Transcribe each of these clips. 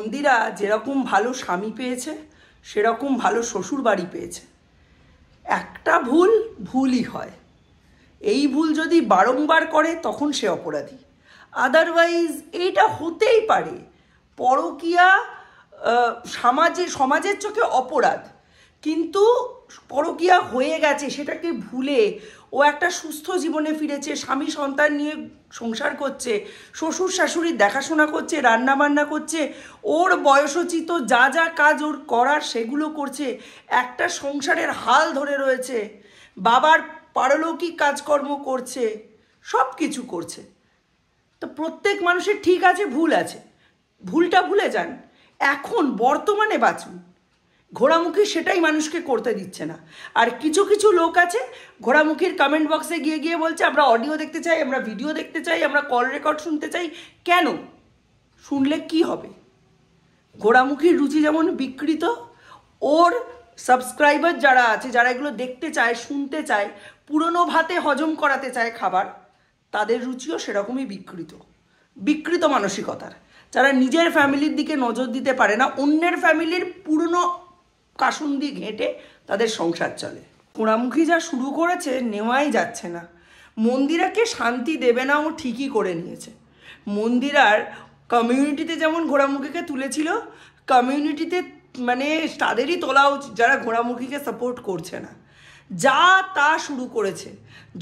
মন্দিরা যেরকম ভালো স্বামী পেয়েছে সেরকম ভালো শ্বশুর বাড়ি পেয়েছে। একটা ভুল ভুলই হয়, এই ভুল যদি বারংবার করে তখন সে অপরাধী, আদারওয়াইজ এইটা হতেই পারে। পরকীয়া সমাজের চোখে অপরাধ, কিন্তু পরকীয়া হয়ে গেছে সেটাকে ভুলে ও একটা সুস্থ জীবনে ফিরেছে, স্বামী সন্তান নিয়ে সংসার করছে, শ্বশুর শাশুড়ির দেখাশোনা করছে, রান্না বান্না করছে, ওর বয়সোচিত যা যা কাজ ওর করার সেগুলো করছে, একটা সংসারের হাল ধরে রয়েছে, বাবার পারলৌকিক কাজকর্ম করছে, সব কিছু করছে। তো প্রত্যেক মানুষের ঠিক আছে, ভুল আছে, ভুলটা ভুলে যান, এখন বর্তমানে বাঁচুন। ঘোড়ামুখী সেটাই মানুষকে করতে দিচ্ছে না। আর কিছু কিছু লোক আছে ঘোড়ামুখীর কমেন্ট বক্সে গিয়ে গিয়ে বলছে আমরা অডিও দেখতে চাই, আমরা ভিডিও দেখতে চাই, আমরা কল রেকর্ড শুনতে চাই। কেন? শুনলে কি হবে? ঘোড়ামুখীর রুচি যেমন বিকৃত, ওর সাবস্ক্রাইবার যারা আছে, যারা এগুলো দেখতে চায়, শুনতে চায়, পুরনো ভাতে হজম করাতে চায় খাবার, তাদের রুচিও সেরকমই বিকৃত মানসিকতার, যারা নিজের ফ্যামিলির দিকে নজর দিতে পারে না, অন্যের ফ্যামিলির পুরনো কাসুন্দি ঘেঁটে তাদের সংসার চলে। ঘোড়ামুখী যা শুরু করেছে নেওয়াই যাচ্ছে না। মন্দিরাকে শান্তি দেবে না, ও ঠিকই করে নিয়েছে। মন্দিরার কমিউনিটিতে যেমন ঘোড়ামুখীকে তুলেছিল, কমিউনিটিতে মানে তাদেরই তোলা উচিত যারা ঘোড়ামুখীকে সাপোর্ট করছে না। যা তা শুরু করেছে,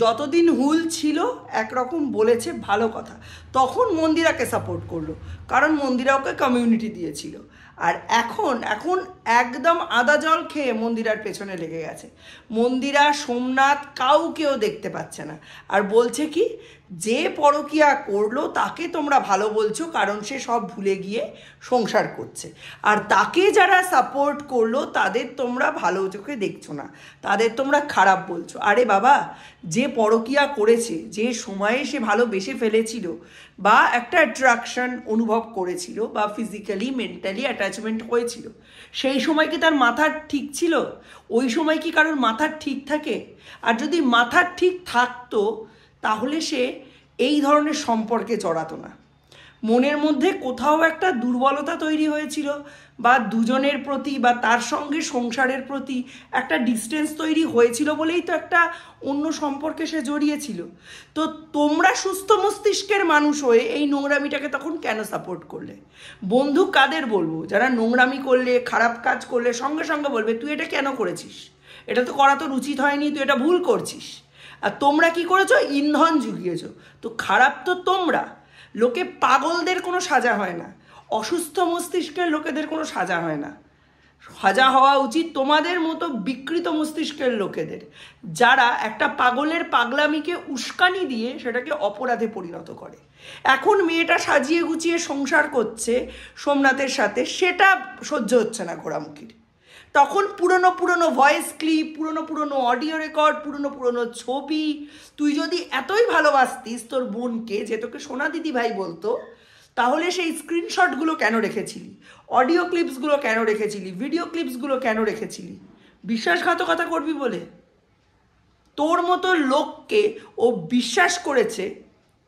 যতদিন হুল ছিল একরকম বলেছে ভালো কথা, তখন মন্দিরাকে সাপোর্ট করলো, কারণ মন্দিরা ওকে কমিউনিটি দিয়েছিল। আর এখন একদম আদা জল খেয়ে মন্দিরার পেছনে লেগে গেছে। মন্দিরা সোমনাথ কাউকেও দেখতে পাচ্ছে না, আর বলছে কি যে পরকীয়া করলো তাকে তোমরা ভালো বলছো কারণ সে সব ভুলে গিয়ে সংসার করছে, আর তাকে যারা সাপোর্ট করলো তাদের তোমরা ভালো চোখে দেখছো না, তাদের তোমরা খারাপ বলছো। আরে বাবা, যে পরকীয়া করেছে, যে সময়ে সে ভালোবেসে ফেলেছিল বা একটা অ্যাট্রাকশন অনুভব করেছিল বা ফিজিক্যালি মেন্টালি অ্যাটাচমেন্ট হয়েছিল, সেই সময় কি তার মাথা ঠিক ছিল? ওই সময় কি কারোর মাথা ঠিক থাকে? আর যদি মাথা ঠিক থাকতো তাহলে সে এই ধরনের সম্পর্কে জড়াতো না। মনের মধ্যে কোথাও একটা দুর্বলতা তৈরি হয়েছিল, বা দুজনের প্রতি বা তার সঙ্গে সংসারের প্রতি একটা ডিস্টেন্স তৈরি হয়েছিল বলেই তো একটা অন্য সম্পর্কে সে জড়িয়েছিল। তো তোমরা সুস্থ মস্তিষ্কের মানুষ হয়ে এই নোংরামিটাকে তখন কেন সাপোর্ট করলে? বন্ধু কাদের বলবো? যারা নোংরামি করলে, খারাপ কাজ করলে সঙ্গে সঙ্গে বলবে তুই এটা কেন করেছিস, এটা তো করা তোর উচিত হয়নি, তুই এটা ভুল করছিস। আর তোমরা কি করেছো? ইন্ধন জুগিয়েছো। তো খারাপ তো তোমরা। লোকে পাগলদের কোনো সাজা হয় না, অসুস্থ মস্তিষ্কের লোকেদের কোনো সাজা হয় না। সাজা হওয়া উচিত তোমাদের মতো বিকৃত মস্তিষ্কের লোকেদের, যারা একটা পাগলের পাগলামিকে উস্কানি দিয়ে সেটাকে অপরাধে পরিণত করে। এখন মেয়েটা সাজিয়ে গুছিয়ে সংসার করছে সোমনাথের সাথে, সেটা সহ্য হচ্ছে না ঘোড়ামুখীর। তখন পুরনো ভয়েস ক্লিপ, পুরনো অডিও রেকর্ড, পুরনো ছবি, তুই যদি এতই ভালোবাসতিস তোর বোনকে, যে তোকে সোনা দিদি ভাই বলতো, তাহলে সেই স্ক্রিনশটগুলো কেন রেখেছিলি? অডিও ক্লিপসগুলো কেন রেখেছিলি? ভিডিও ক্লিপসগুলো কেন রেখেছিলি? বিশ্বাসঘাতকতা করবি বলে? তোর মতো লোককে ও বিশ্বাস করেছে,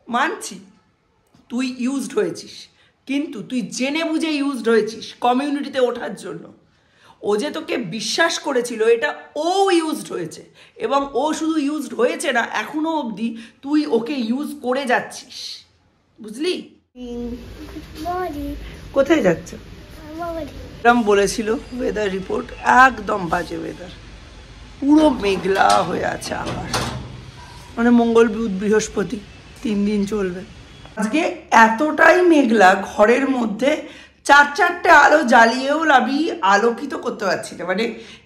মানছি তুই ইউজড হয়েছিস, কিন্তু তুই জেনে বুঝে ইউজড হয়েছিস কমিউনিটিতে ওঠার জন্য। ও যে তোকে বিশ্বাস করেছিল এটা ও ইউজড হয়েছে, এবং ও শুধু ইউজড হয়েছে না, এখনো অবধি তুই ওকে ইউজ করে যাচ্ছিস, বুঝলি? কোথায় যাচ্ছ? এরকম বলেছিল ওয়েদার রিপোর্ট, একদম বাজে ওয়েদার, পুরো মেঘলা হয়ে আছে আকাশ, মানে মঙ্গল বুধ বৃহস্পতি 3 দিন চলবে। আজকে এতটাই মেঘলা, ঘরের মধ্যে 4-4টে আলো জ্বালিয়েও আমি আলোকিত করতে পারছি না, মানে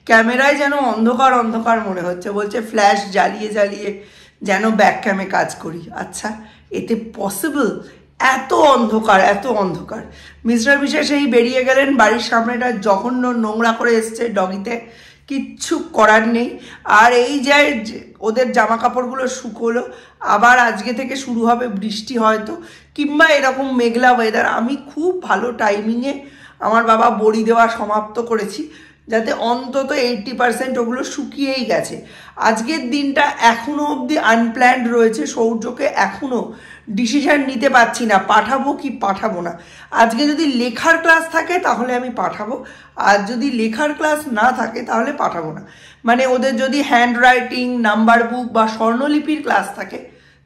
ক্যামেরায় যেন অন্ধকার অন্ধকার মনে হচ্ছে। বলছে ফ্ল্যাশ জ্বালিয়ে জ্বালিয়ে যেন ব্যাক ক্যামে কাজ করি। আচ্ছা, এতে পসিবল? এত অন্ধকার। মিস্টার বিশ্বাস এই বেরিয়ে গেলেন, বাড়ির সামনেটা জঘন্য নোংরা করে এসছে ডগিতে, কিচ্ছু করার নেই। আর এই যে ওদের জামা কাপড়গুলো শুকোলো, আবার আজকে থেকে শুরু হবে বৃষ্টি হয়তো, কিংবা এরকম মেঘলা ওয়েদার। আমি খুব ভালো টাইমিংয়ে আমার বাবা বড়ি দেওয়া সমাপ্ত করেছি, যাতে অন্তত 80% ওগুলো শুকিয়েই গেছে। আজকের দিনটা এখনও অবধি আনপ্ল্যান্ড রয়েছে, সৌর্যকে এখনও ডিসিশান নিতে পারছি না পাঠাবো কি পাঠাবো না। আজকে যদি লেখার ক্লাস থাকে তাহলে আমি পাঠাবো, আর যদি লেখার ক্লাস না থাকে তাহলে পাঠাবো না। মানে ওদের যদি হ্যান্ড রাইটিং, নাম্বার বুক বা স্বর্ণলিপির ক্লাস থাকে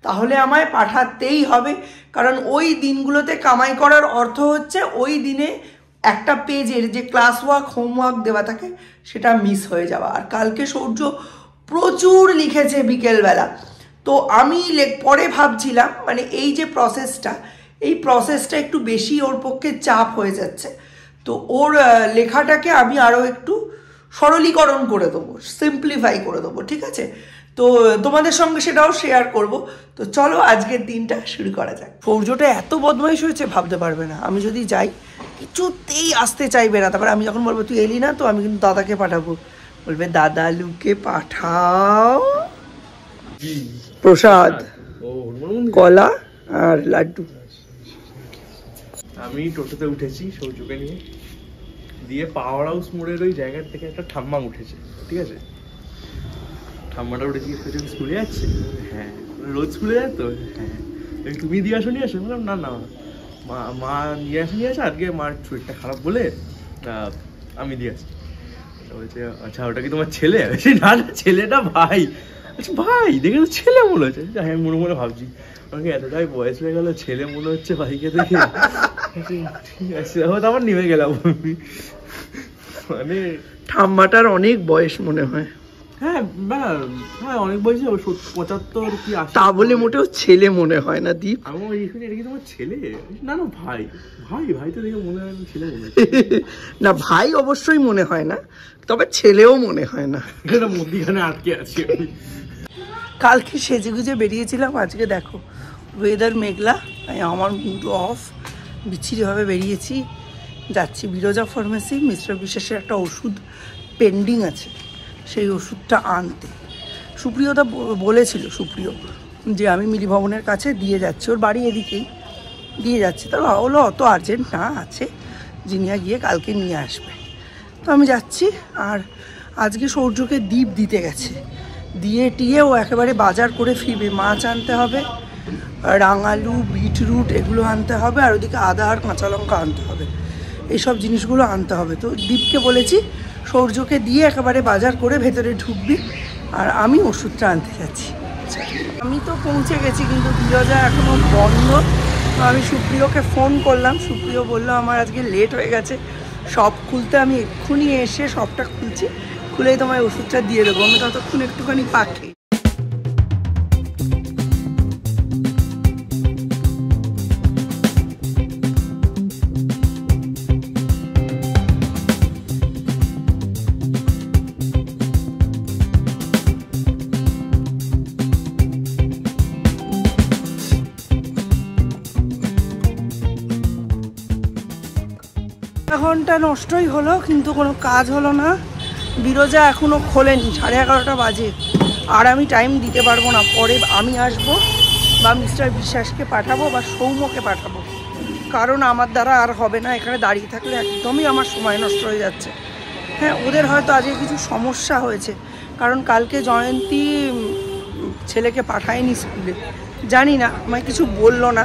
তাহলে আমায় পাঠাতেই হবে, কারণ ওই দিনগুলোতে কামাই করার অর্থ হচ্ছে ওই দিনে একটা পেজের যে ক্লাস ওয়ার্ক, হোমওয়ার্ক দেওয়া থাকে সেটা মিস হয়ে যাওয়া। আর কালকে সূর্য প্রচুর লিখেছে বিকেলবেলা, তো আমি পরে ভাবছিলাম মানে এই যে প্রসেসটা একটু বেশি ওর পক্ষে চাপ হয়ে যাচ্ছে, তো ওর লেখাটাকে আমি আরও একটু সরলীকরণ করে দেবো, সিম্পলিফাই করে দেবো, ঠিক আছে? তো তোমাদের সঙ্গে সেটাও শেয়ার করব। তো চলো আজকের দিনটা শুরু করা যাক। সৌর্যটা এত বদমাইশ হয়েছে ভাবতে পারবে না। আমি যদি যাই কিছুতেই আসতে চাইবে না, তারপরে আমি যখন বলবো তুই এলি না তো আমি কিন্তু দাদাকে পাঠাবো, বলবে দাদা লুকে পাঠাও প্রসাদ, কলা আর লাড্ডু। আমি টোটোতে উঠেছি সৌর্যকে নিয়ে, দিয়ে পাওয়ার হাউস মোড়ের ওই জায়গার থেকে একটা ঠাম্মা উঠেছে, ঠিক আছে? ঠাম্মাটা উঠে জিজ্ঞেস করছে স্কুলে যাচ্ছে? হ্যাঁ। রোজ স্কুলে যায় তো? হ্যাঁ। তুমি দিয়ে আসো, নিয়ে আসো? বললাম না না, মা নিয়ে আসে, আজকে মার শরীরটা খারাপ বলে আমি দিয়ে আসছি। বলছে আচ্ছা ওটা কি তোমার ছেলে? না না, ছেলেটা ভাই। আচ্ছা ভাই, দেখে তো ছেলে মনে হচ্ছে। আমি মনে মনে ভাবছি আমাকে এতটাই বয়স হয়ে গেল, ছেলে মনে হচ্ছে ভাইকে দেখে। ঠিক আছে, আবার নেমে গেলাম। মানে ঠাম্মাটার অনেক বয়স মনে হয়। হ্যাঁ হ্যাঁ, অনেক বয়সে 75 কি 80। তা বলে মোটেও ছেলে মনে হয় না দীপ। আমি এটা কি তোমার ছেলে? না না ভাই, ভাই তো দেখে মনে হয় ছেলে মনে হয়। না ভাই অবশ্যই মনে হয় না, তবে ছেলেও মনে হয় না। এটা মধ্যিখানে আটকে আছি আমি। কালকে সেজে গুজে বেরিয়েছিলাম, আজকে দেখো ওয়েদার মেঘলা, আমার মুড অফ, বিচ্ছিরিভাবে বেরিয়েছি। যাচ্ছি বিরজা ফার্মেসি, মিস্টার বিশ্বাসের একটা ওষুধ পেন্ডিং আছে, সেই ওষুধটা আনতে। সুপ্রিয়তা বলেছিল, সুপ্রিয়, যে আমি মিলি ভবনের কাছে দিয়ে যাচ্ছি, ওর বাড়ি এদিকেই, দিয়ে যাচ্ছি। তার হলো অত আর্জেন্ট না, আছে, জিনিয়া গিয়ে কালকে নিয়ে আসবে। তো আমি যাচ্ছি। আর আজকে সৌর্যকে দীপ দিতে গেছে, দিয়ে টিয়ে ও একেবারে বাজার করে ফিরবে। মাছ আনতে হবে, রাঙালু, বিটরুট এগুলো আনতে হবে, আর ওদিকে আদা আর কাঁচা লঙ্কা আনতে হবে, এইসব জিনিসগুলো আনতে হবে। তো দীপকে বলেছি সৌর্যকে দিয়ে একেবারে বাজার করে ভেতরে ঢুকবি, আর আমি ওষুধটা আনতে যাচ্ছি। আমি তো পৌঁছে গেছি, কিন্তু বিরজা এখনও বন্ধ। তো আমি সুপ্রিয়কে ফোন করলাম, সুপ্রিয় বললো আমার আজকে লেট হয়ে গেছে সব খুলতে, আমি এক্ষুনি এসে সবটা খুলছি, খুলেই তোমায় ওষুধটা দিয়ে দেবো। আমি ততক্ষণ একটুখানি পাখি। ঘন্টা নষ্টই হলো, কিন্তু কোনো কাজ হলো না। বিরজা এখনও খোলেনি, 11:30 বাজে, আর আমি টাইম দিতে পারবো না। পরে আমি আসবো, বা মিস্টার বিশ্বাসকে পাঠাবো, বা সৌম্যকে পাঠাবো, কারণ আমার দ্বারা আর হবে না। এখানে দাঁড়িয়ে থাকলে একদমই আমার সময় নষ্ট হয়ে যাচ্ছে। হ্যাঁ, ওদের হয়তো আজকে কিছু সমস্যা হয়েছে, কারণ কালকে জয়ন্তী ছেলেকে পাঠায়নি স্কুলে, জানি না, আমায় কিছু বললো না।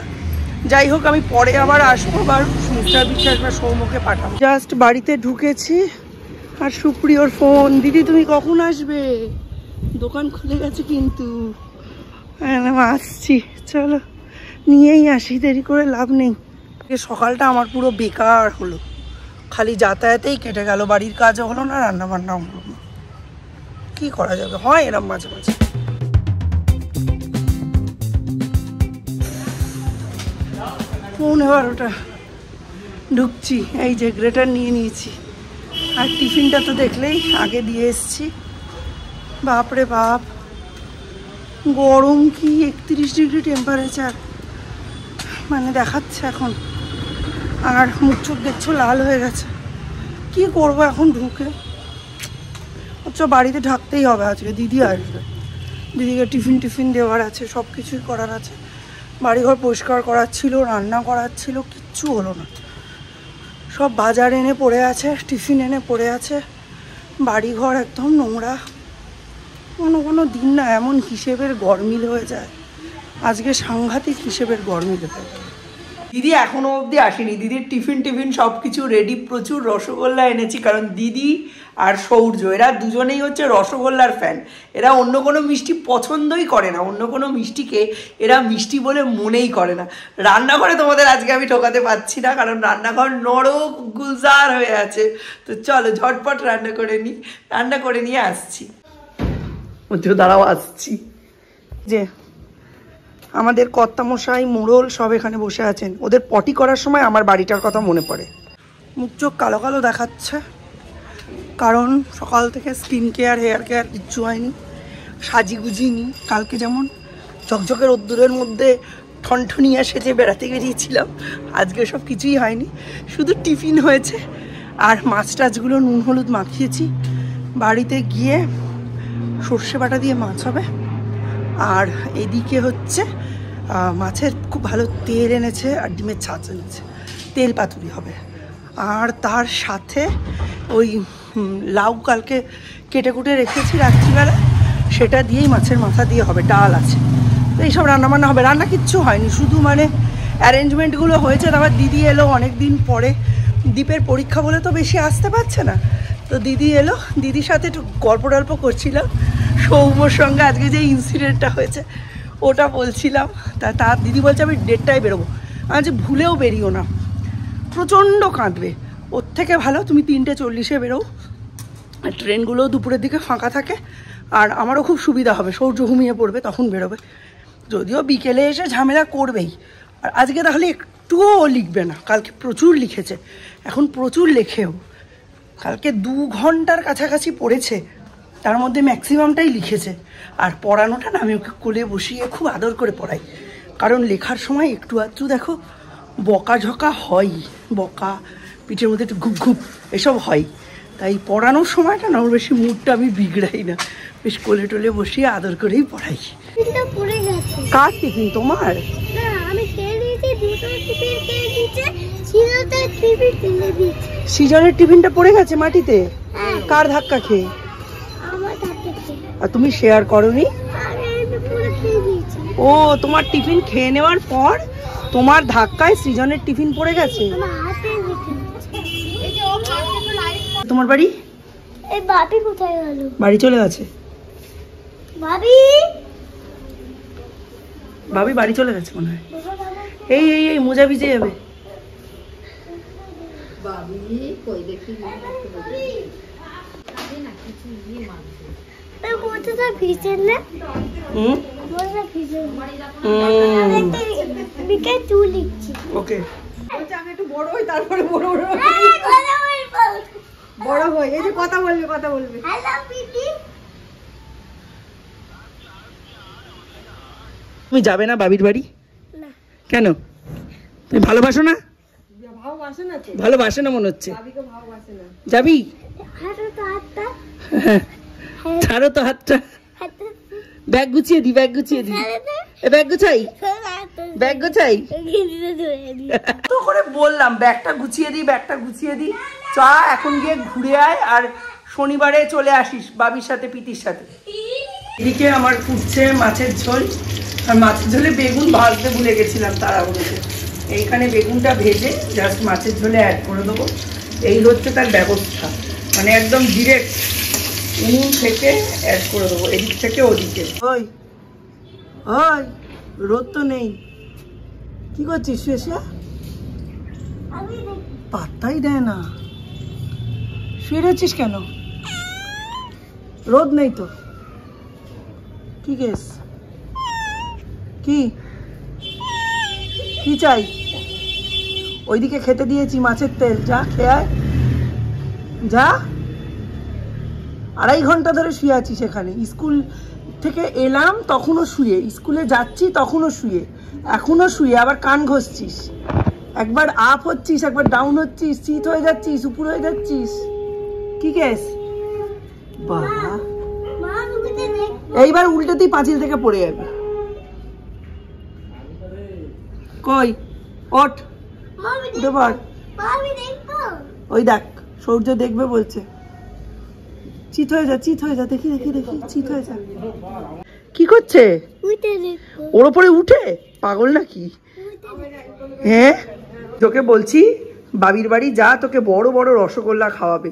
যাই হোক, আমি পরে আবার আসবো, বা মিস্টার বিশ্বাস বা সৌম্যকে পাঠাবো। জাস্ট বাড়িতে ঢুকেছি, আর সুপ্রিয়র ফোন, দিদি তুমি কখন আসবে? দোকান খুলে গেছে কিন্তু। আসছি, চলো নিয়েই আসি, দেরি করে লাভ নেই। সকালটা আমার পুরো বেকার হলো, খালি যাতায়াতেই কেটে গেল, বাড়ির কাজও হলো না, রান্না বান্নাও হলো না। কী করা যাবে, হয় এরম মাঝে মাঝে। পৌনে 12টা, ঢুকছি। এই যে গ্রেটার নিয়ে নিয়েছি, আর টিফিনটা তো দেখলেই আগে দিয়ে এসছি। বাপরে বাপ, গরম কি 31 ডিগ্রি টেম্পারেচার মানে দেখাচ্ছে এখন, আর মুখ চোখ দেখছো লাল হয়ে গেছে। কি করবো এখন ঢুকে? আচ্ছা, বাড়িতে ঢাকতেই হবে, আজকে দিদি আসবে, দিদিকে টিফিন দেওয়ার আছে, সব কিছুই করার আছে। বাড়িঘর পরিষ্কার করার ছিল, রান্না করার ছিল, কিচ্ছু হলো না। সব বাজার এনে পড়ে আছে, টিফিন এনে পড়ে আছে, বাড়িঘর একদম নোংরা। কোনো কোনো দিন না এমন হিসেবের গরমিল হয়ে যায়, আজকে সাংঘাতিক হিসেবের গরমিল হয়ে যায়। দিদি এখনো অবধি আসেনি। দিদির টিফিন সব কিছু রেডি, প্রচুর রসগোল্লা এনেছি, কারণ দিদি আর সৌর্য এরা দুজনেই হচ্ছে রসগোল্লার ফ্যান। এরা অন্য কোনো মিষ্টি পছন্দই করে না, অন্য কোনো মিষ্টিকে এরা মিষ্টি বলে মনেই করে না। রান্নাঘরে তোমাদের আজকে আমি ঠকাতে পারছি না, কারণ রান্নাঘর নরক গুলজার হয়ে আছে। তো চলো ঝটপট রান্না করে নিয়ে আসছি। দাঁড়াও আসছি। যে আমাদের কর্তামশাই মোড়ল সব এখানে বসে আছেন, ওদের পটি করার সময় আমার বাড়িটার কথা মনে পড়ে। মুখ চোখ কালো কালো দেখাচ্ছে, কারণ সকাল থেকে স্কিন কেয়ার হেয়ার কেয়ার কিচ্ছু হয়নি, সাজিগুজিনি। কালকে যেমন ঝকঝকে রোদ্দুরের মধ্যে ঠনঠনিয়া সেজে বেড়াতে বেরিয়েছিলাম, আজকে সব কিছুই হয়নি, শুধু টিফিন হয়েছে। আর মাছ টাছগুলো নুন হলুদ মাখিয়েছি, বাড়িতে গিয়ে সর্ষে বাটা দিয়ে মাছ হবে। আর এদিকে হচ্ছে মাছের খুব ভালো তেল এনেছে আর ডিমের ছাঁচ এনেছে, তেল পাতুরি হবে। আর তার সাথে ওই লাউ কালকে কেটে কুটে রেখেছি রাত্রিবেলা, সেটা দিয়েই মাছের মাথা দিয়ে হবে, ডাল আছে। তো এইসব রান্নাবান্না হবে, রান্না কিচ্ছু হয়নি, শুধু মানে অ্যারেঞ্জমেন্টগুলো হয়েছে। তারপর দিদি এলো অনেক দিন পরে, দীপের পরীক্ষা বলে তো বেশি আসতে পারছে না, তো দিদি এলো, দিদির সাথে একটু গল্প টল্প করছিলাম। সৌম্যর সঙ্গে আজকে যে ইনসিডেন্টটা হয়েছে ওটা বলছিলাম। তার দিদি বলছে আমি 1:30টায় বেরোবো। আমি যে ভুলেও বেরিও না, প্রচণ্ড কাঁদবে, ওর থেকে ভালো তুমি 3:40-এ বেরো, ট্রেনগুলো দুপুরের দিকে ফাঁকা থাকে, আর আমারও খুব সুবিধা হবে, সৌর্য ঘুমিয়ে পড়বে তখন বেরোবে। যদিও বিকেলে এসে ঝামেলা করবেই, আর আজকে তাহলে একটুও লিখবে না, কালকে প্রচুর লিখেছে, এখন প্রচুর লেখেও। কালকে 2 ঘন্টার কাছাকাছি পড়েছে, তার মধ্যে ম্যাক্সিমামটাই লিখেছে। আর পড়ানোটা না আমি ওকে কোলে বসিয়ে খুব আদর করে পড়াই, কারণ লেখার সময় একটু আধটু দেখো বকাঝকা হয়, বকা পিঠের মধ্যে একটু ঘুপ ঘুপ এসব হয়, তাই পড়ানোর সময়টা না ওর বেশি মুডটা আমি বিগড়াই না, বেশ কোলে টোলে বসিয়ে আদর করেই পড়াই। কার টিফিন? তোমার? সৃজনের টিফিনটা পড়ে গেছে মাটিতে? কার ধাক্কা খেয়ে? আর তুমি শেয়ার করোনি? ও, তোমার টিফিন খেয়ে নেওয়ার পর তোমার ধাক্কায় সৃজনের টিফিন পড়ে গেছে। তোমার বাড়ি? এই বাপি কোথায় গেল? বাড়ি চলে গেছে। ভাবি বাড়ি চলে গেছে মনে হয়। এই এই এই মোজা ভিজে যাবে। ওকে, আমি একটু বড় হই, তারপরে বড় হই। এই যে কথা বলবে। তুমি যাবে না বাবির বাড়ি? কেন? তুমি ভালোবাসো না? ভালোবাসে না মনে হচ্ছে। যাবি? ছাড়ো তো হাতটা। ব্যাগ গুছিয়ে দি। ব্যাগ গোছাই। তো করে বললাম ব্যাগটা গুছিয়ে দি। চা এখন গিয়ে ঘুরে আয়, আর শনিবারে চলে আসিস বাবির সাথে, পিতির সাথে। এদিকে আমার ফুটছে মাছের ঝোল, আর মাছের ঝোলে বেগুন ভাজতে ভুলে গেছিলাম তাড়াহুড়োতে। এইখানে বেগুনটা ভেজে জাস্ট মাছের ঝোলে অ্যাড করে দেবো, এই হচ্ছে তার ব্যবস্থা। মানে একদম ডিরেক্ট উনুন থেকে অ্যাড করে দেবো, এদিক থেকে ওদিকে। ওই রোদ তো নেই, কি করছিস? শুয়ে পাত্তাই দেয় না, শুয়ে রয়েছিস কেন? রোদ নেই তো, কি কেস? কি চাই? ওইদিকে খেতে দিয়েছি মাছের তেল, যা খেয়ে আয়, যা। 2.5 ঘন্টা ধরে শুয়ে আছি সেখানে, স্কুল থেকে এলাম তখনও শুয়ে, স্কুলে যাচ্ছি তখনও শুয়ে, এখনো শুয়ে, আবার কান ঘষছিস, একবার আপ হচ্ছিস, একবার ডাউন হচ্ছিস, চিত হয়ে যাচ্ছিস, উপর হয়ে যাচ্ছিস, কি কেস? বাবা, এইবার উল্টেতেই পাঁচিল থেকে পড়ে যাবে। কই ওঠ, উঠে পড়। ওই দেখ সূর্য দেখবে বলছে, চিত হয়ে যা, চিত হয়ে যা, দেখি দেখি দেখি, চিত হয়ে যা। কি করছে? ওর ওপরে উঠে? পাগল নাকি? হ্যাঁ, তোকে বলছি বাবির বাড়ি যা, তোকে বড় বড় রসগোল্লা খাওয়াবে।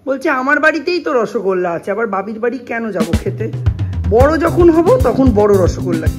বলছে আমার বাড়িতেই তো রসগোল্লা আছে, আবার বাবির বাড়ি কেন যাব খেতে? বড় যখন হব তখন বড় রসগোল্লা।